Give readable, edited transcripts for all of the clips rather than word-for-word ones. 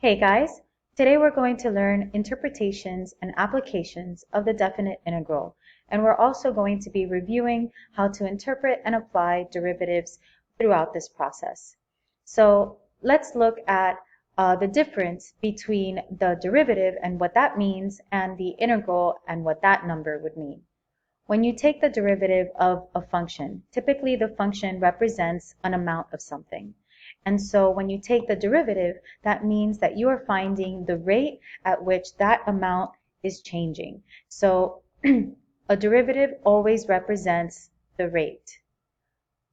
Hey guys, today we're going to learn interpretations and applications of the definite integral, and we're also going to be reviewing how to interpret and apply derivatives throughout this process. So let's look at the difference between the derivative and what that means and the integral and what that number would mean. When you take the derivative of a function, typically the function represents an amount of something. And so when you take the derivative, that means that you are finding the rate at which that amount is changing. So a derivative always represents the rate.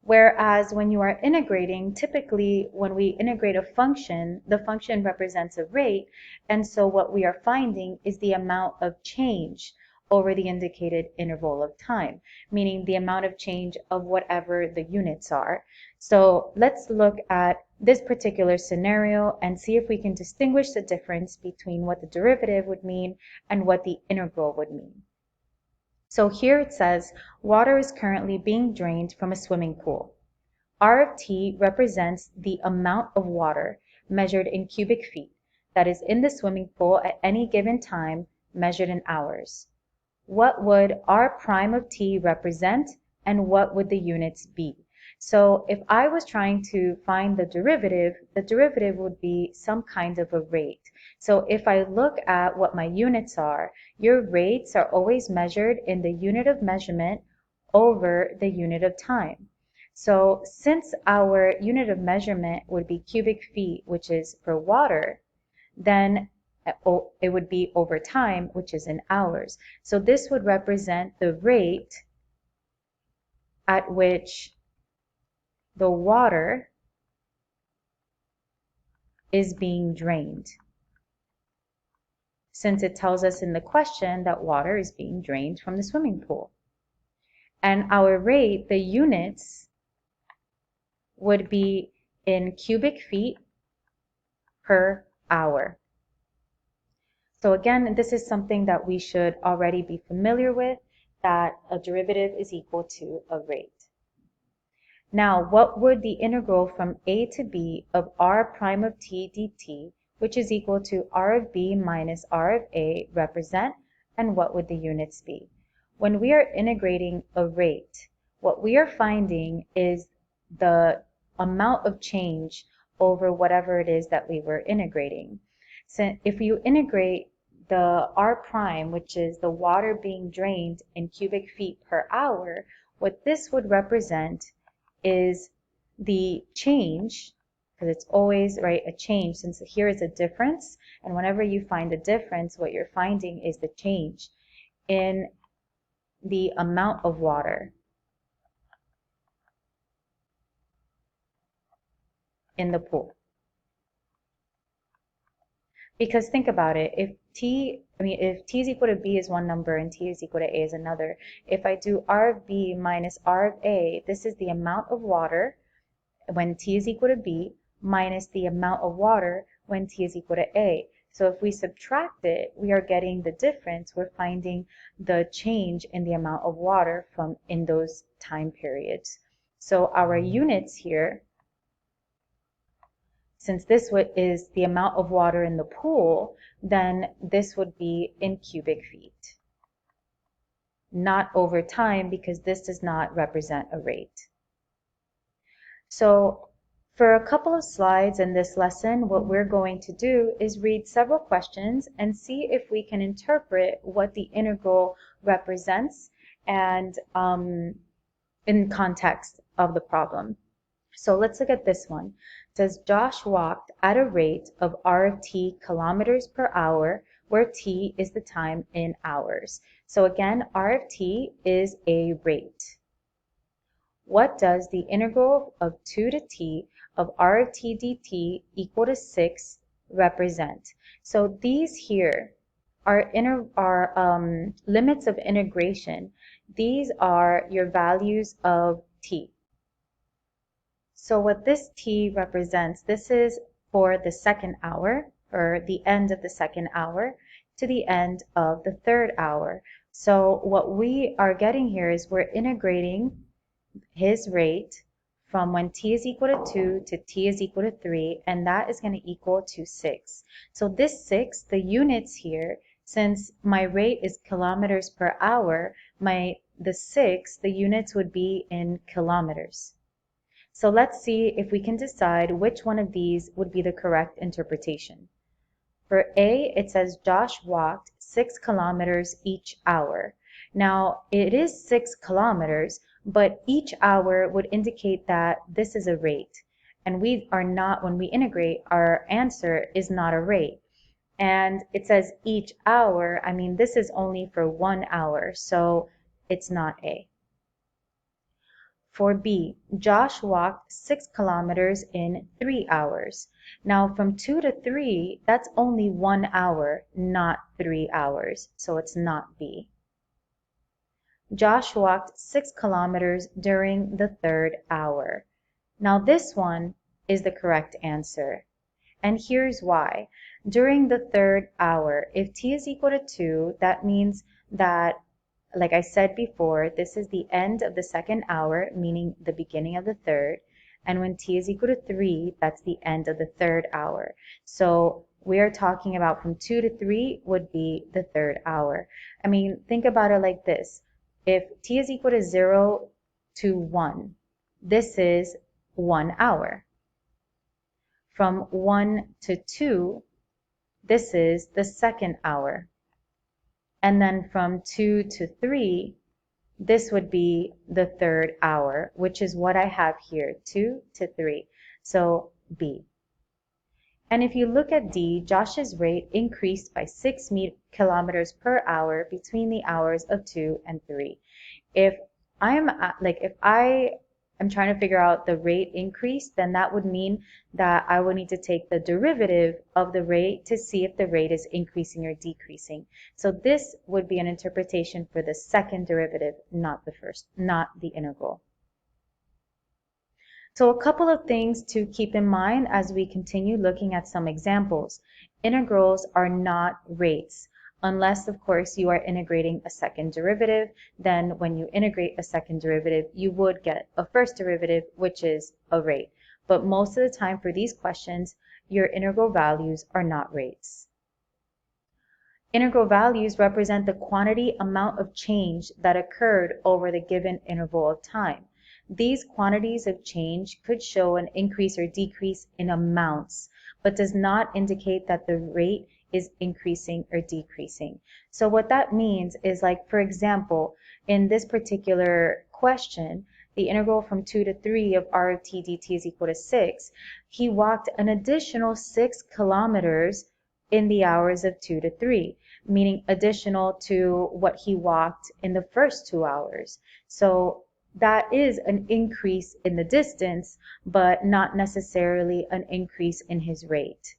Whereas when you are integrating, typically when we integrate a function, the function represents a rate, and so what we are finding is the amount of change over the indicated interval of time, meaning the amount of change of whatever the units are. So let's look at this particular scenario and see if we can distinguish the difference between what the derivative would mean and what the integral would mean. So here it says, water is currently being drained from a swimming pool. R of t represents the amount of water measured in cubic feet that is in the swimming pool at any given time measured in hours. What would R prime of t represent and what would the units be? So if I was trying to find the derivative would be some kind of a rate. So if I look at what my units are, your rates are always measured in the unit of measurement over the unit of time. So since our unit of measurement would be cubic feet, which is for water, then it would be over time, which is in hours. So this would represent the rate at which the water is being drained, since it tells us in the question that water is being drained from the swimming pool. And our rate, the units, would be in cubic feet per hour. So again, this is something that we should already be familiar with, that a derivative is equal to a rate. Now, what would the integral from a to b of r prime of t dt, which is equal to r of b minus r of a, represent, and what would the units be? When we are integrating a rate, what we are finding is the amount of change over whatever it is that we were integrating. So if you integrate the r prime, which is the water being drained in cubic feet per hour, what this would represent is the change, because it's always, right, a change, since here is a difference, and whenever you find a difference, what you're finding is the change in the amount of water in the pool. Because think about it, if t is equal to b is one number and t is equal to a is another, if I do r of b minus r of a, this is the amount of water when t is equal to b minus the amount of water when t is equal to a. So if we subtract it, we are getting the difference. We're finding the change in the amount of water from in those time periods. So our units here, since this is the amount of water in the pool, then this would be in cubic feet, not over time, because this does not represent a rate. So for a couple of slides in this lesson, what we're going to do is read several questions and see if we can interpret what the integral represents and in context of the problem. So let's look at this one. It says Josh walked at a rate of r of t kilometers per hour, where t is the time in hours. So again, r of t is a rate. What does the integral of 2 to t of r of t dt equal to 6 represent? So these here are limits of integration. These are your values of t. So what this t represents, this is for the second hour, or the end of the second hour, to the end of the third hour. So what we are getting here is we're integrating his rate from when t is equal to 2 to t is equal to 3, and that is going to equal to 6. So this 6, the units here, since my rate is kilometers per hour, the 6, the units would be in kilometers. So let's see if we can decide which one of these would be the correct interpretation. For A, it says Josh walked 6 kilometers each hour. Now, it is 6 kilometers, but each hour would indicate that this is a rate. And we are not, when we integrate, our answer is not a rate. And it says each hour, I mean, this is only for 1 hour, so it's not A. For B, Josh walked 6 kilometers in 3 hours. Now from 2 to 3, that's only 1 hour, not 3 hours, so it's not B. Josh walked 6 kilometers during the 3rd hour. Now this one is the correct answer. And here's why. During the 3rd hour, if t is equal to 2, that means that, like I said before, this is the end of the 2nd hour, meaning the beginning of the 3rd. And when t is equal to 3, that's the end of the 3rd hour. So we are talking about from 2 to 3 would be the 3rd hour. I mean, think about it like this. If t is equal to 0 to 1, this is 1 hour. From 1 to 2, this is the 2nd hour. And then from 2 to 3, this would be the 3rd hour, which is what I have here, 2 to 3. So B. And if you look at D, Josh's rate increased by 6 kilometers per hour between the hours of 2 and 3. If I am trying to figure out the rate increase, then that would mean that I would need to take the derivative of the rate to see if the rate is increasing or decreasing. So this would be an interpretation for the second derivative, not the first, not the integral. So a couple of things to keep in mind as we continue looking at some examples. Integrals are not rates. Unless, of course, you are integrating a second derivative, then when you integrate a second derivative, you would get a first derivative, which is a rate. But most of the time for these questions, your integral values are not rates. Integral values represent the quantity amount of change that occurred over the given interval of time. These quantities of change could show an increase or decrease in amounts, but does not indicate that the rate is increasing or decreasing. So what that means is, like, for example, in this particular question, the integral from 2 to 3 of r of t dt is equal to 6, he walked an additional 6 kilometers in the hours of 2 to 3, meaning additional to what he walked in the first 2 hours. So that is an increase in the distance, but not necessarily an increase in his rate.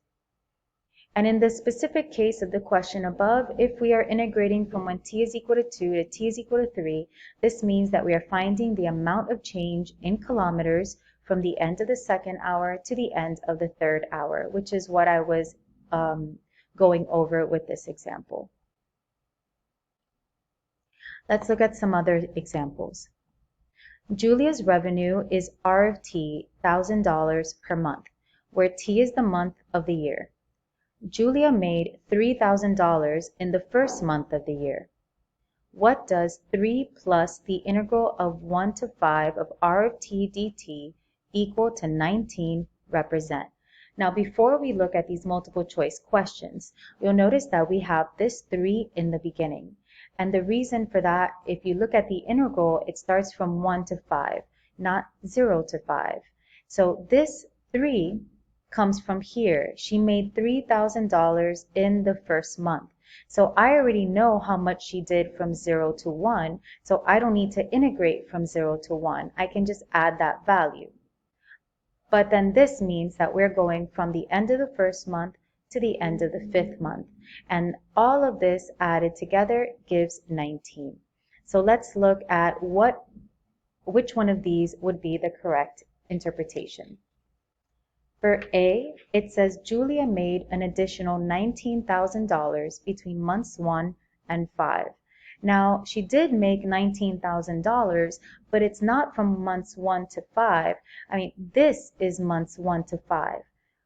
And in the specific case of the question above, if we are integrating from when t is equal to 2 to t is equal to 3, this means that we are finding the amount of change in kilometers from the end of the 2nd hour to the end of the 3rd hour, which is what I was going over with this example. Let's look at some other examples. Julia's revenue is r of t $1,000 per month, where t is the month of the year. Julia made $3,000 in the first month of the year. What does 3 plus the integral of 1 to 5 of r of t dt equal to 19 represent? Now, before we look at these multiple choice questions, you'll notice that we have this 3 in the beginning. And the reason for that, if you look at the integral, it starts from 1 to 5, not 0 to 5. So this 3 comes from here. She made $3,000 in the first month. So I already know how much she did from 0 to 1, so I don't need to integrate from 0 to 1. I can just add that value. But then this means that we're going from the end of the first month to the end of the 5th month. And all of this added together gives 19. So let's look at which one of these would be the correct interpretation. For A, it says Julia made an additional $19,000 between months 1 and 5. Now, she did make $19,000, but it's not from months 1 to 5. I mean, this is months 1 to 5,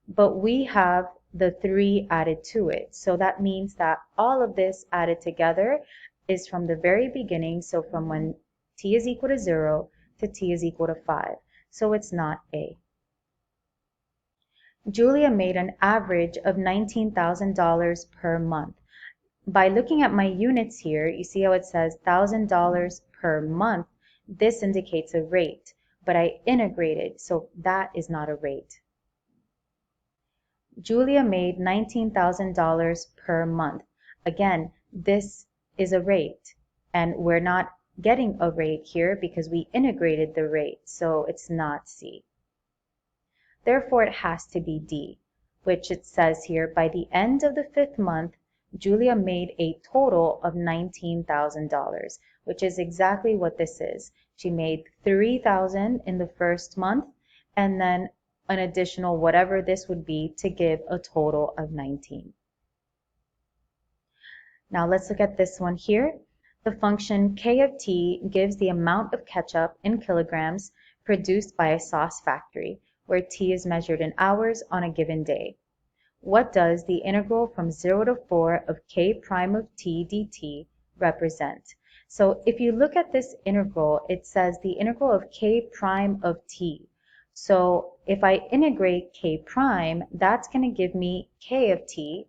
but we have the 3 added to it. So that means that all of this added together is from the very beginning, so from when t is equal to 0 to t is equal to 5. So it's not A. Julia made an average of $19,000 per month. By looking at my units here, you see how it says $1,000 per month. This indicates a rate, but I integrated, so that is not a rate. Julia made $19,000 per month. Again, this is a rate, and we're not getting a rate here because we integrated the rate, so it's not C. Therefore, it has to be D, which it says here, by the end of the 5th month, Julia made a total of $19,000, which is exactly what this is. She made $3,000 in the 1st month, and then an additional whatever this would be to give a total of 19. Now let's look at this one here. The function k of t gives the amount of ketchup in kilograms produced by a sauce factory, where t is measured in hours on a given day. What does the integral from 0 to 4 of k prime of t dt represent? So if you look at this integral, it says the integral of k prime of t. So if I integrate k prime, that's going to give me k of t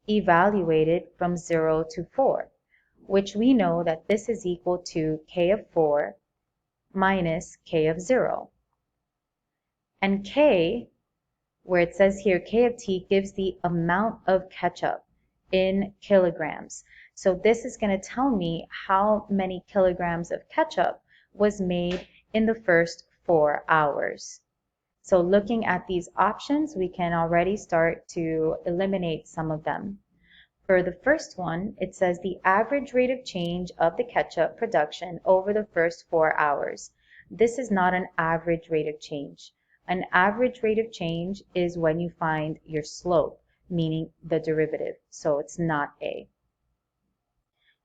evaluated from 0 to 4, which we know that this is equal to k of 4 minus k of 0. And k, where it says here k of t gives the amount of ketchup in kilograms. So this is going to tell me how many kilograms of ketchup was made in the first 4 hours. So looking at these options, we can already start to eliminate some of them. For the first one, it says the average rate of change of the ketchup production over the first 4 hours. This is not an average rate of change. An average rate of change is when you find your slope, meaning the derivative, so it's not A.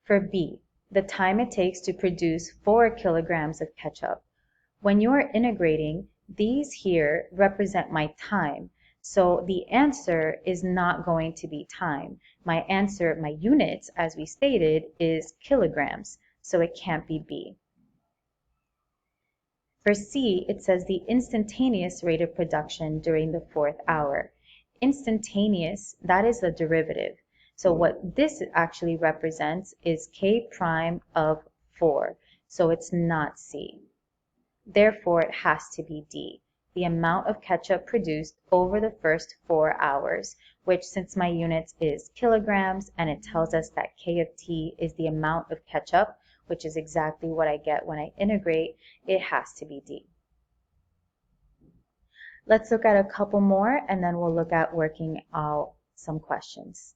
For B, the time it takes to produce 4 kilograms of ketchup. When you are integrating, these here represent my time, so the answer is not going to be time. My answer, my units, as we stated, is kilograms, so it can't be B. For C, it says the instantaneous rate of production during the 4th hour. Instantaneous, that is the derivative. So what this actually represents is k prime of 4. So it's not C. Therefore, it has to be D, the amount of ketchup produced over the first 4 hours, which, since my units is kilograms and it tells us that k of t is the amount of ketchup, which is exactly what I get when I integrate, it has to be D. Let's look at a couple more and then we'll look at working out some questions.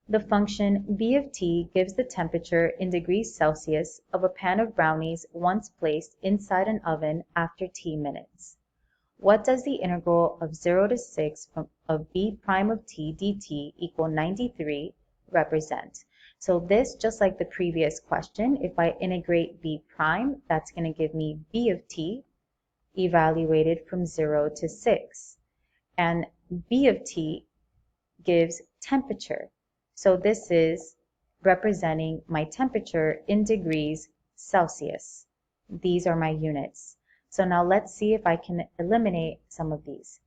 The function b of t gives the temperature in degrees Celsius of a pan of brownies once placed inside an oven after t minutes. What does the integral of 0 to 6 of b prime of t dt equal 93 represent? So this, just like the previous question, if I integrate b prime, that's going to give me b of t evaluated from 0 to 6. And b of t gives temperature. So this is representing my temperature in degrees Celsius. These are my units. So now let's see if I can eliminate some of these.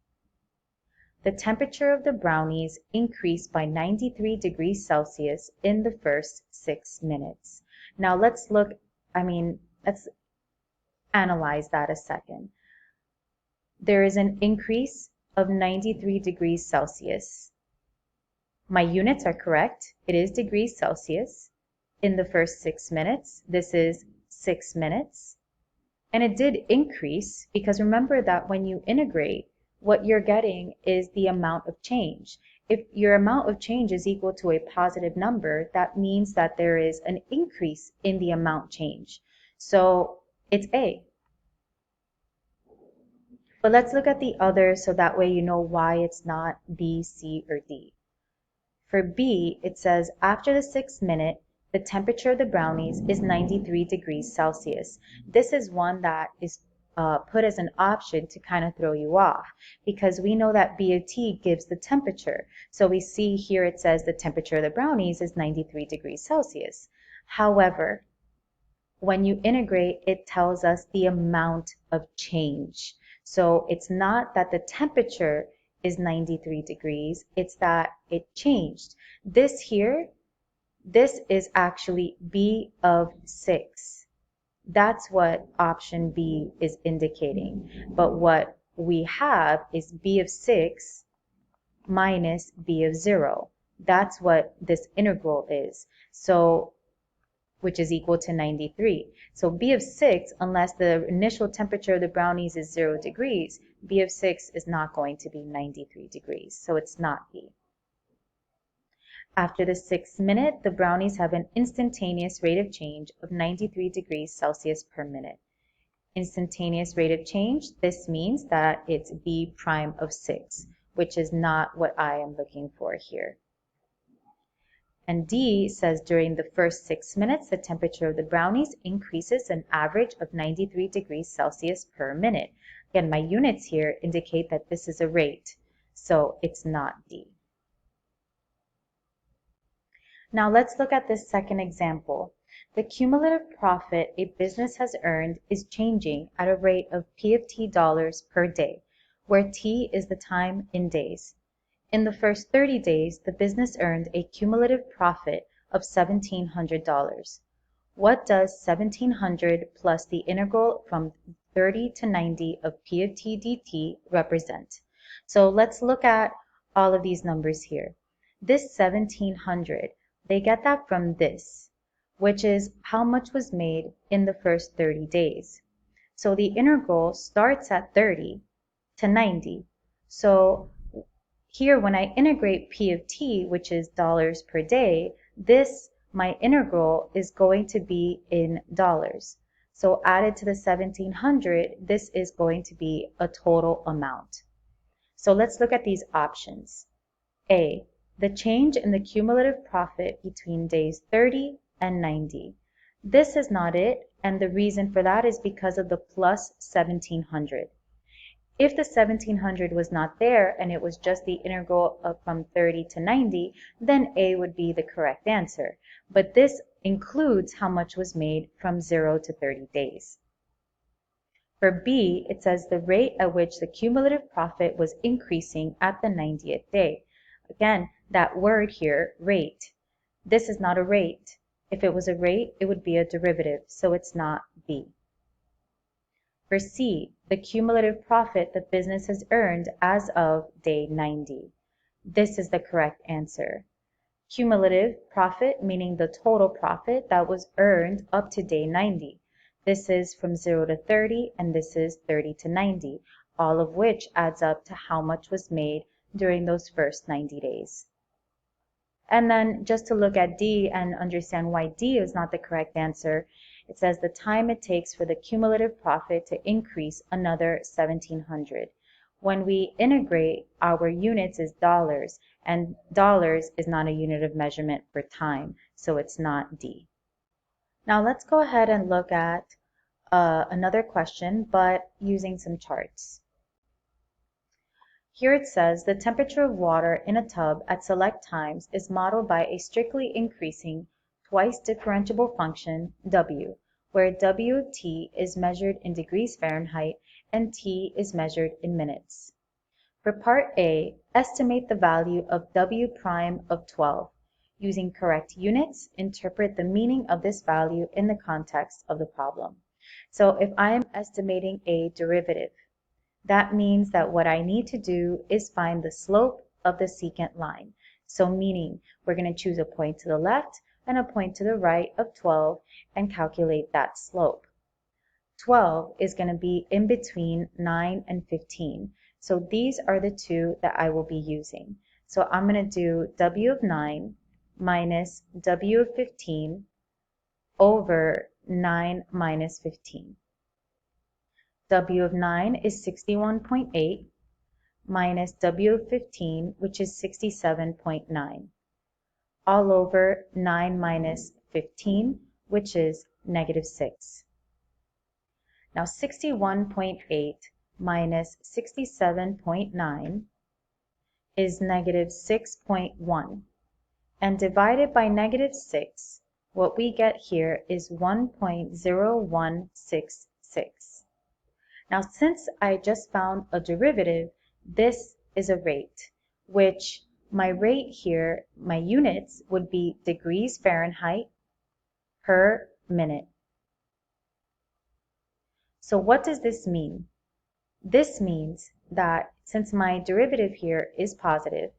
The temperature of the brownies increased by 93 degrees Celsius in the first 6 minutes. Now let's analyze that a second. There is an increase of 93 degrees Celsius. My units are correct. It is degrees Celsius in the first 6 minutes. This is 6 minutes. And it did increase because remember that when you integrate, what you're getting is the amount of change. If your amount of change is equal to a positive number, that means that there is an increase in the amount change. So it's A. But let's look at the others so that way you know why it's not B, C, or D. For B, it says after the 6th minute, the temperature of the brownies is 93 degrees Celsius. This is one that is put as an option to kind of throw you off, because we know that B of T gives the temperature. So we see here it says the temperature of the brownies is 93 degrees Celsius. However, when you integrate, it tells us the amount of change. So it's not that the temperature is 93 degrees, it's that it changed. This here, this is actually B of 6. That's what option B is indicating. But what we have is B of 6 minus B of 0. That's what this integral is. So, which is equal to 93. So B of 6, unless the initial temperature of the brownies is 0 degrees, B of 6 is not going to be 93 degrees. So it's not B. After the 6th minute, the brownies have an instantaneous rate of change of 93 degrees Celsius per minute. Instantaneous rate of change, this means that it's B prime of 6, which is not what I am looking for here. And D says during the first 6 minutes, the temperature of the brownies increases an average of 93 degrees Celsius per minute. Again, my units here indicate that this is a rate, so it's not D. Now let's look at this second example. The cumulative profit a business has earned is changing at a rate of P of T dollars per day, where T is the time in days. In the first 30 days, the business earned a cumulative profit of $1,700. What does 1,700 plus the integral from 30 to 90 of P of T dt represent? So let's look at all of these numbers here. This 1,700, they get that from this, which is how much was made in the first 30 days. So the integral starts at 30 to 90. So here when I integrate P of T, which is dollars per day, this, my integral, is going to be in dollars. So added to the 1,700, this is going to be a total amount. So let's look at these options. A, the change in the cumulative profit between days 30 and 90. This is not it, and the reason for that is because of the plus 1,700. If the 1,700 was not there and it was just the integral from 30 to 90, then A would be the correct answer. But this includes how much was made from 0 to 30 days. For B, it says the rate at which the cumulative profit was increasing at the 90th day. Again, that word here, rate. This is not a rate. If it was a rate, it would be a derivative, so it's not B. For C, the cumulative profit the business has earned as of day 90. This is the correct answer. Cumulative profit, meaning the total profit that was earned up to day 90. This is from 0 to 30, and this is 30 to 90, all of which adds up to how much was made during those first 90 days. And then just to look at D and understand why D is not the correct answer, it says the time it takes for the cumulative profit to increase another 1,700. When we integrate, our units is dollars, and dollars is not a unit of measurement for time, so it's not D. Now let's go ahead and look at another question, but using some charts. Here it says the temperature of water in a tub at select times is modeled by a strictly increasing twice differentiable function W, where W of T is measured in degrees Fahrenheit and T is measured in minutes. For part A, estimate the value of W prime of 12. Using correct units, interpret the meaning of this value in the context of the problem. So if I am estimating a derivative, that means that what I need to do is find the slope of the secant line. So meaning we're going to choose a point to the left and a point to the right of 12 and calculate that slope. 12 is going to be in between 9 and 15. So these are the two that I will be using. So I'm going to do W of 9 minus W of 15 over 9 minus 15. W of 9 is 61.8 minus W of 15, which is 67.9, all over 9 minus 15, which is negative 6. Now 61.8 minus 67.9 is negative 6.1. And divided by negative 6, what we get here is 1.0166. Now, since I just found a derivative, this is a rate, which my rate here, my units, would be degrees Fahrenheit per minute. So what does this mean? This means that since my derivative here is positive,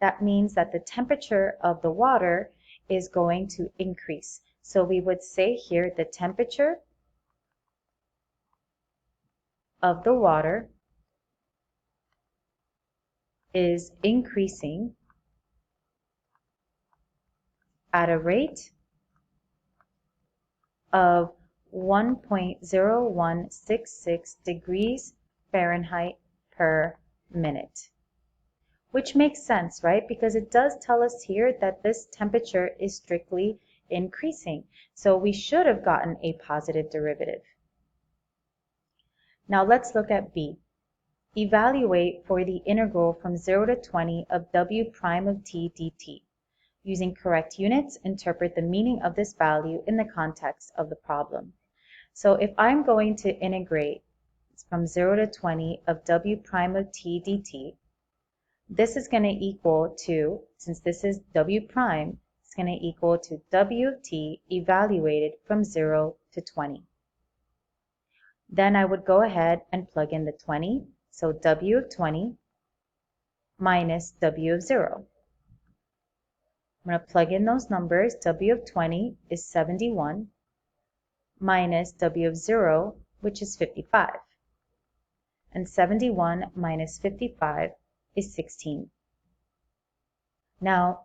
that means that the temperature of the water is going to increase. So we would say here the temperature of the water is increasing at a rate of 1.0166 degrees Fahrenheit per minute. Which makes sense, right? Because it does tell us here that this temperature is strictly increasing. So we should have gotten a positive derivative. Now let's look at B. Evaluate for the integral from 0 to 20 of w prime of t dt. Using correct units, interpret the meaning of this value in the context of the problem. So if I'm going to integrate from 0 to 20 of w prime of t dt, this is going to equal to, since this is w prime, it's going to equal to w of t evaluated from 0 to 20. Then I would go ahead and plug in the 20, so w of 20 minus w of 0. I'm going to plug in those numbers. W of 20 is 71 minus w of 0, which is 55. And 71 minus 55 is 16. Now,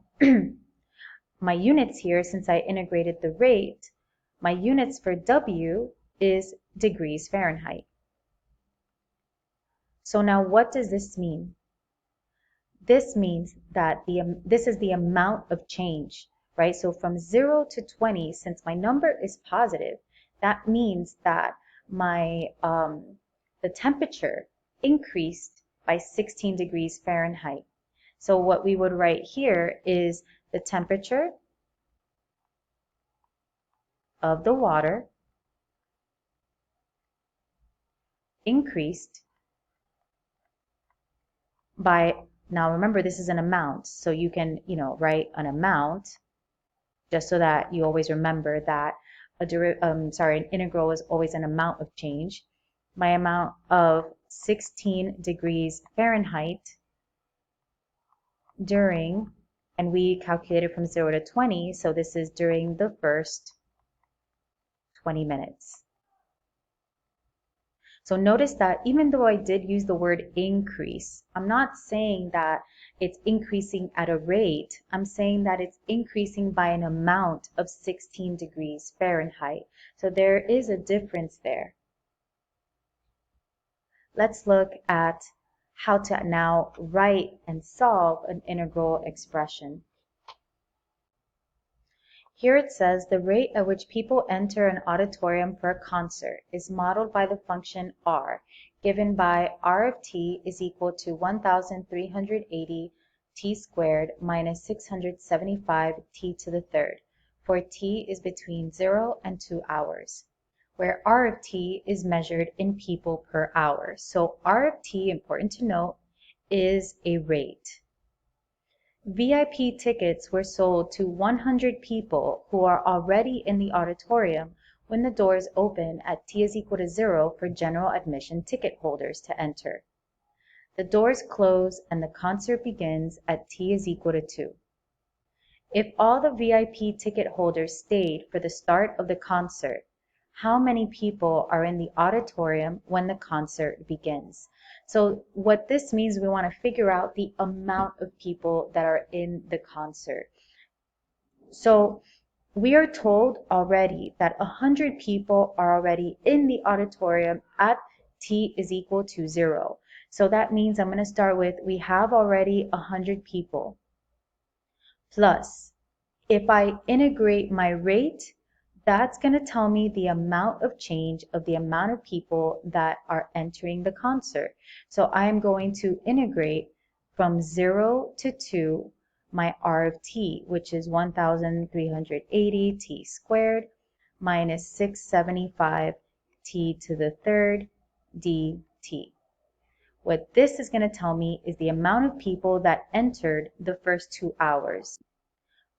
my units here, since I integrated the rate, my units for W is degrees Fahrenheit. So now what does this mean? This means that this is the amount of change, right? So from 0 to 20, since my number is positive, that means that my the temperature increased by 16 degrees Fahrenheit. So what we would write here is the temperature of the water increased by, now remember this is an amount, so you can, write an amount just so that you always remember that an integral is always an amount of change. My amount of 16 degrees Fahrenheit during, and we calculated from 0 to 20, so this is during the first 20 minutes. So notice that even though I did use the word increase, I'm not saying that it's increasing at a rate. I'm saying that it's increasing by an amount of 16 degrees Fahrenheit. So there is a difference there. Let's look at how to now write and solve an integral expression. Here it says the rate at which people enter an auditorium for a concert is modeled by the function r, given by r of t is equal to 1,380 t squared minus 675 t to the third, for t is between 0 and 2 hours, where r of t is measured in people per hour. So r of t, important to note, is a rate. VIP tickets were sold to 100 people who are already in the auditorium when the doors open at t is equal to 0 for general admission ticket holders to enter. The doors close and the concert begins at t is equal to 2. If all the VIP ticket holders stayed for the start of the concert, how many people are in the auditorium when the concert begins? So what this means, we want to figure out the amount of people that are in the concert. So we are told already that 100 people are already in the auditorium at t is equal to 0. So that means I'm going to start with, we have already 100 people, plus If I integrate my rate, that's going to tell me the amount of change of the amount of people that are entering the concert. So I am going to integrate from 0 to 2 my r of t, which is 1,380 t squared minus 675 t to the third dt. What this is going to tell me is the amount of people that entered the first 2 hours,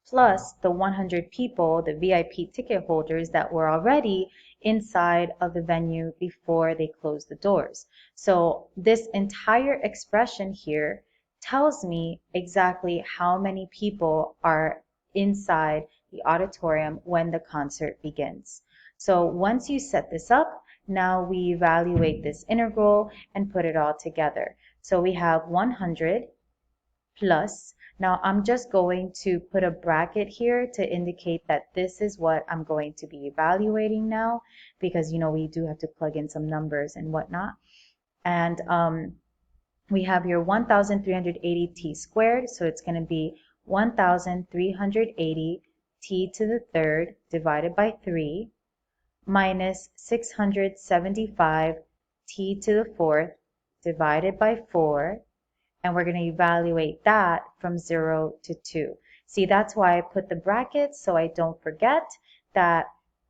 plus the 100 people, the VIP ticket holders that were already inside of the venue before they closed the doors. So this entire expression here tells me exactly how many people are inside the auditorium when the concert begins. So once you set this up, now we evaluate this integral and put it all together. So we have 100 plus, now I'm just going to put a bracket here to indicate that this is what I'm going to be evaluating now, because we do have to plug in some numbers and whatnot. And we have your 1,380 t squared, so it's going to be 1,380 t to the third divided by 3 minus 675 t to the fourth divided by 4. And we're going to evaluate that from 0 to 2. See, that's why I put the brackets, so I don't forget that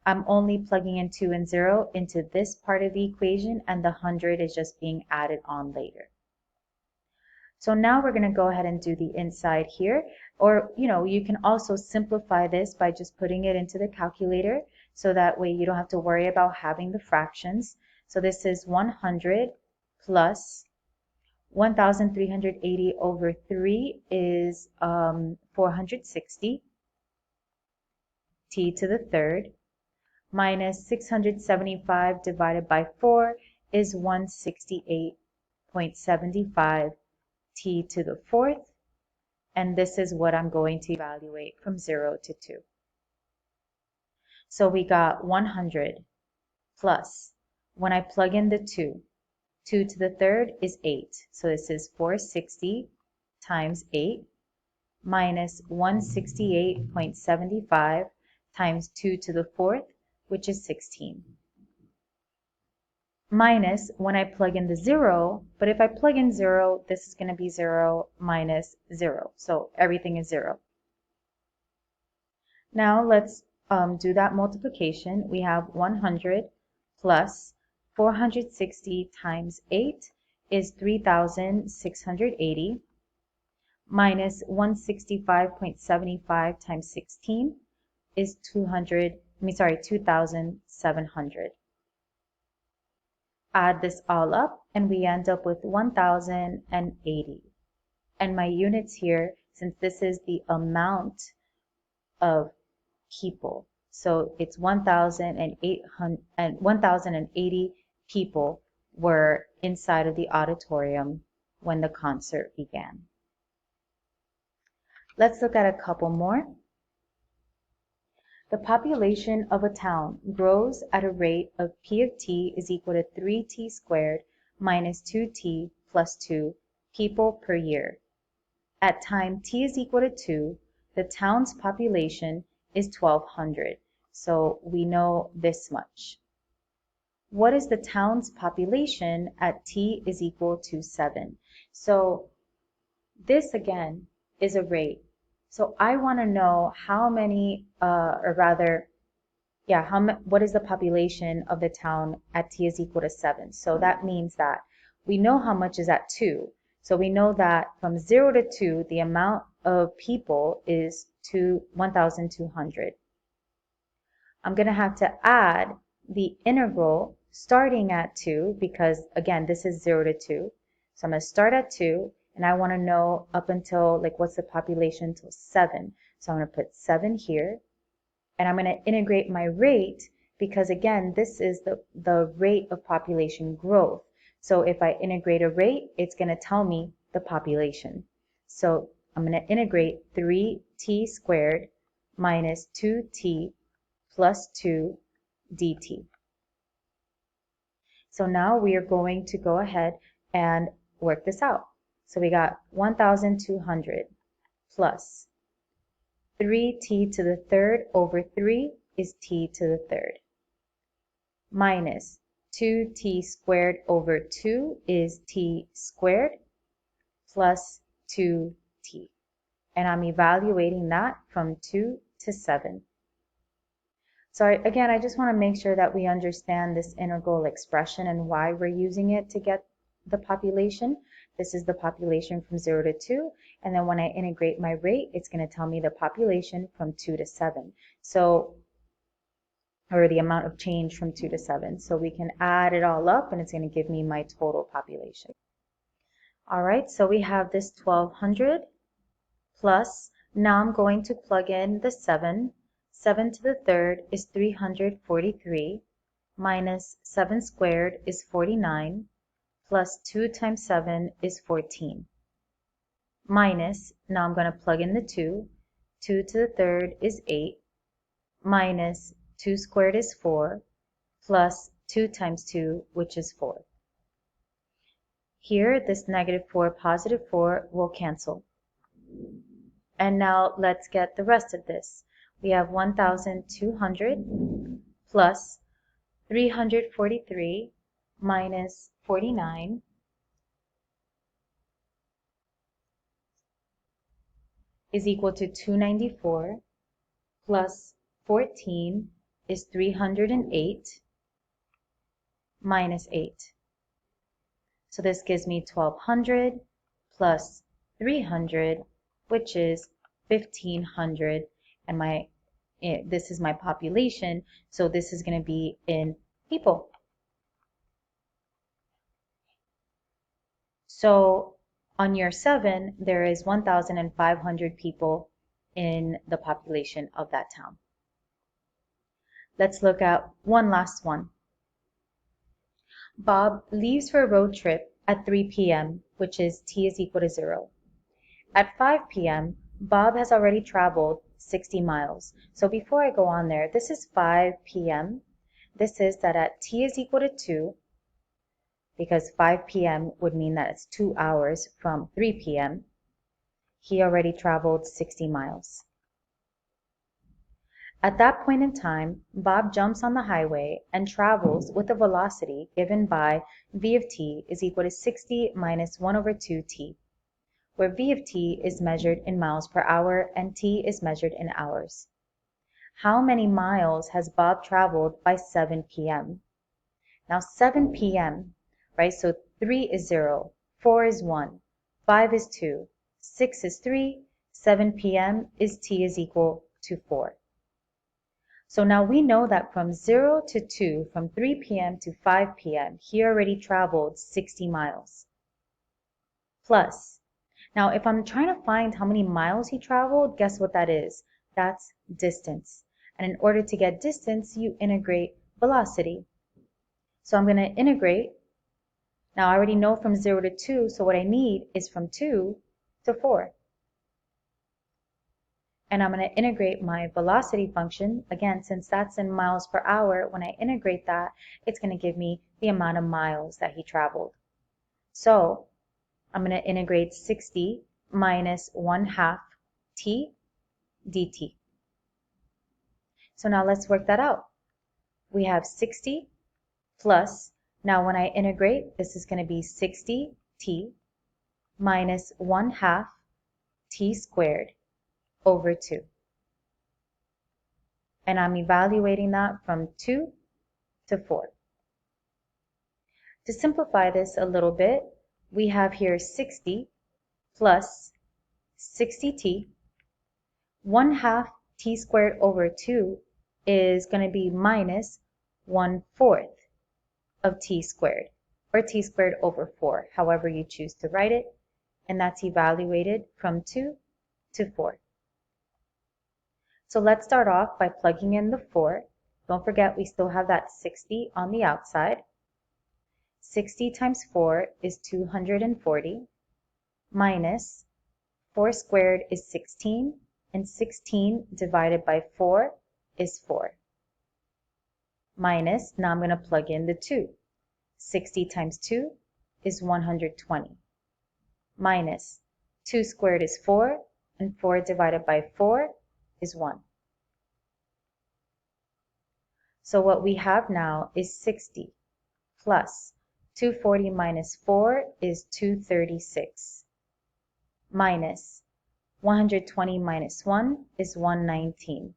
I'm only plugging in 2 and 0 into this part of the equation, and the 100 is just being added on later. So now we're going to go ahead and do the inside here. Or, you can also simplify this by just putting it into the calculator, so that way you don't have to worry about having the fractions. So this is 100 plus 1,380 over 3 is 460 t to the third, minus 675 divided by 4 is 168.75 t to the fourth, and this is what I'm going to evaluate from 0 to 2. So we got 100 plus, when I plug in the 2 to the third is 8. So this is 460 times 8 minus 168.75 times 2 to the fourth, which is 16. Minus when I plug in the 0, but if I plug in 0, this is going to be 0 minus 0. So everything is 0. Now let's do that multiplication. We have 100 plus 460 times 8 is 3,680 minus 165.75 times 16 is 2,700. Add this all up and we end up with 1,080. And my units here, since this is the amount of people, so it's 1,080 people were inside of the auditorium when the concert began. Let's look at a couple more. The population of a town grows at a rate of P of t is equal to 3t squared minus 2t plus 2 people per year. At time t is equal to 2, the town's population is 1,200. So we know this much. What is the town's population at t is equal to 7? So this again is a rate. So I want to know how many, what is the population of the town at t is equal to 7? So that means that we know how much is at 2. So we know that from 0 to 2, the amount of people is 1,200. I'm going to have to add the integral starting at 2 because, again, this is 0 to 2. So I'm going to start at 2, and I want to know up until, what's the population until 7. So I'm going to put 7 here, and I'm going to integrate my rate because, again, this is the rate of population growth. So if I integrate a rate, it's going to tell me the population. So I'm going to integrate 3t squared minus 2t plus 2 dt. So now we are going to go ahead and work this out. So we got 1,200 plus 3t to the third over 3 is t to the third. Minus 2t squared over 2 is t squared plus 2t. And I'm evaluating that from 2 to 7. So again, I just want to make sure that we understand this integral expression and why we're using it to get the population. This is the population from 0 to 2. And then when I integrate my rate, it's going to tell me the population from 2 to 7. So, or the amount of change from 2 to 7. So we can add it all up and it's going to give me my total population. All right, so we have this 1200 plus, now I'm going to plug in the 7. 7 to the third is 343, minus 7 squared is 49, plus 2 times 7 is 14. Minus, now I'm going to plug in the 2. 2 to the third is 8, minus 2 squared is 4, plus 2 times 2, which is 4. Here, this negative 4, positive 4 will cancel. And now let's get the rest of this. We have 1,200 plus 343 minus 49 is equal to 294 plus 14 is 308 minus 8. So this gives me 1,200 plus 300, which is 1,500, and this is my population, so this is going to be in people. So on year 7, there is 1,500 people in the population of that town. Let's look at one last one. Bob leaves for a road trip at 3 p.m., which is t is equal to 0. At 5 p.m., Bob has already traveled 60 miles. So before I go on there, this is 5 p.m. This is that at t is equal to 2, because 5 p.m. would mean that it's 2 hours from 3 p.m. He already traveled 60 miles. At that point in time, Bob jumps on the highway and travels with a velocity given by v of t is equal to 60 minus 1 over 2t, where v of t is measured in miles per hour and t is measured in hours. How many miles has Bob traveled by 7 p.m.? Now 7 p.m., right, so 3 is 0, 4 is 1, 5 is 2, 6 is 3, 7 p.m. is t is equal to 4. So now we know that from 0 to 2, from 3 p.m. to 5 p.m., he already traveled 60 miles. Plus, now if I'm trying to find how many miles he traveled, guess what that is? That's distance. And in order to get distance, you integrate velocity. So I'm going to integrate. Now I already know from 0 to 2, so what I need is from 2 to 4. And I'm going to integrate my velocity function. Again, since that's in miles per hour, when I integrate that, it's going to give me the amount of miles that he traveled. So I'm going to integrate 60 minus 1/2 t dt. So now let's work that out. We have 60 plus, now when I integrate, this is going to be 60t minus 1/2 t squared over 2. And I'm evaluating that from 2 to 4. To simplify this a little bit, we have here 60 plus 60t. 1/2 t squared over 2 is going to be minus 1/4 of t squared, or t squared over 4, however you choose to write it. And that's evaluated from 2 to 4. So let's start off by plugging in the 4. Don't forget we still have that 60 on the outside. 60 times 4 is 240, minus 4 squared is 16, and 16 divided by 4 is 4. Minus, now I'm going to plug in the 2. 60 times 2 is 120. Minus 2 squared is 4, and 4 divided by 4 is 1. So what we have now is 60 plus 240 minus 4 is 236 minus 120 minus 1 is 119.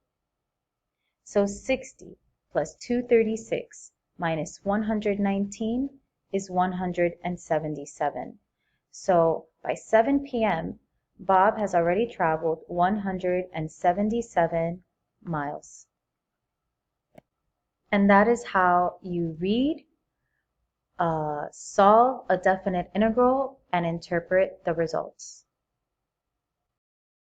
So 60 plus 236 minus 119 is 177. So by 7 p.m., Bob has already traveled 177 miles. And that is how you read, solve a definite integral, and interpret the results.